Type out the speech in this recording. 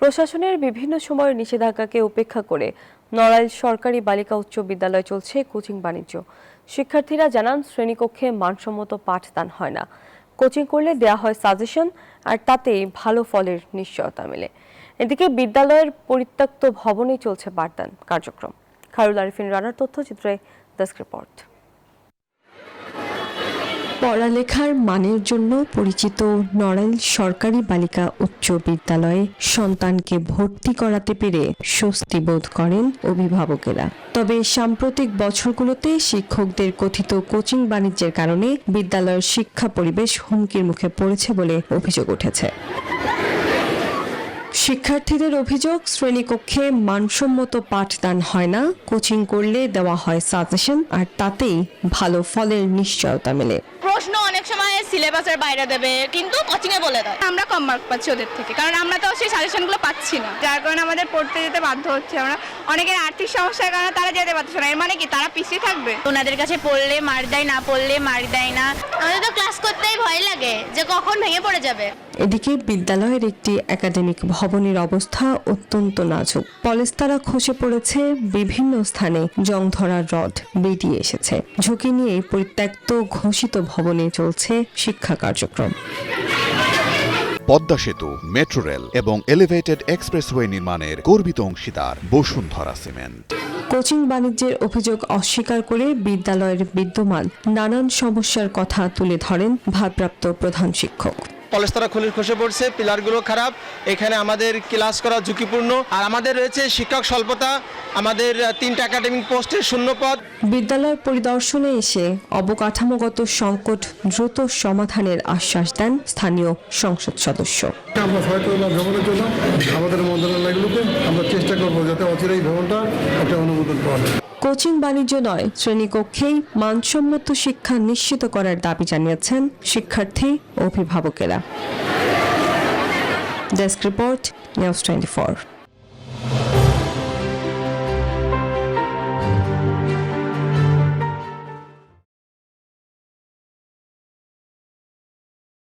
প্রশাসনের বিভিন্ন সময়ের নিষেধাজ্ঞাকে উপেক্ষা করে নড়াইল সরকারি বালিকা উচ্চ বিদ্যালয়ে চলছে কোচিং বাণিজ্য। শিক্ষার্থীরা জানান, শ্রেণীকক্ষে মানসম্মত পাঠদান হয় না। কোচিং করলে দেয়া হয় সাজেশন, আর তাতেই ভালো ফলের নিশ্চয়তা মেলে। এদিকে বিদ্যালয়ের পরিত্যক্ত ভবনে চলছে পাঠদান কার্যক্রম। খায়রুল আরিফিন রানার তথ্যচিত্রে ডেস্ক রিপোর্ট। পড়ালেখার মানের জন্য পরিচিত নড়াইল সরকারি বালিকা উচ্চ বিদ্যালয়ে সন্তানকে ভর্তি করাতে পেরে স্বস্তি বোধ করেন অভিভাবকেরা। তবে সাম্প্রতিক বছরগুলোতে শিক্ষকদের কথিত কোচিং বাণিজ্যের কারণে বিদ্যালয়ের শিক্ষা পরিবেশ হুমকির মুখে পড়েছে বলে অভিযোগ উঠেছে। শিক্ষার্থীদের অভিযোগ, শ্রেণীকক্ষে মানসম্মত পাঠদান হয় না, কোচিং করলে দেওয়া হয় সাজেশন, আর তাতেই ভালো ফলের নিশ্চয়তা মেলে। প্রশ্ন অনেক সময় সিলেবাসের বাইরে দেবে, কিন্তু কোচিং এ বলে দেয়। আমরা কম মার্ক পাচ্ছি ওদের থেকে, কারণ আমরা তো সেই সাজেশনগুলো পাচ্ছি না, যার কারণে আমাদের পড়তে যেতে বাধ্য হচ্ছে। আমরা অনেকের আর্থিক সমস্যার কারণে তারা যেতে পারছে না। এর মানে কি তারা পিছিয়ে থাকবে? ওনাদের কাছে পড়লে মার দেয়, না পড়লে মার দেয় না। আমাদের তো ক্লাস করতেই ভয় লাগে যে কখন ভেঙে পড়ে যাবে। এদিকে বিদ্যালয়ের একটি একাডেমিক ভবনের অবস্থা অত্যন্ত নাজুক। পলেস্তারা খসে পড়েছে, বিভিন্ন স্থানে জং ধরা রড বেরিয়ে এসেছে। ঝুঁকি নিয়ে পরিত্যক্ত ঘোষিত ভবনে চলছে শিক্ষা কার্যক্রম। পদ্মা সেতু, মেট্রো রেল এবং এলিভেটেড এক্সপ্রেসওয়ে নির্মাণের গর্বিত অংশীদার বসুন্ধরা সিমেন্ট। কোচিং বাণিজ্যের অভিযোগ অস্বীকার করে বিদ্যালয়ের বিদ্যমান নানান সমস্যার কথা তুলে ধরেন ভারপ্রাপ্ত প্রধান শিক্ষক। পলেস্তারা খসে পড়ছে, পিলারগুলো খারাপ, এখানে আমাদের ক্লাস করা ঝুঁকিপূর্ণ, আর আমাদের রয়েছে শিক্ষক স্বল্পতা, আমাদের 3টা একাডেমিক পোস্টের শূন্য পদ। বিদ্যালয় পরিদর্শনে এসে অবকাঠামোগত সংকট দ্রুত সমাধানের আশ্বাস দেন স্থানীয় সংসদ সদস্য। আমরা হয়তো ভবনের জন্য আমাদের মন্ত্রণালয়গুলোকে আমরা চেষ্টা করবো যাতে অচিরেই ভবনটা একটা অনুমোদন পাওয়া যায়। কোচিং বাণিজ্য নয়, শ্রেণীকক্ষেই মানসম্মত শিক্ষা নিশ্চিত করার দাবি জানিয়েছেন শিক্ষার্থী ও অভিভাবকেরা। Desk report, news 24।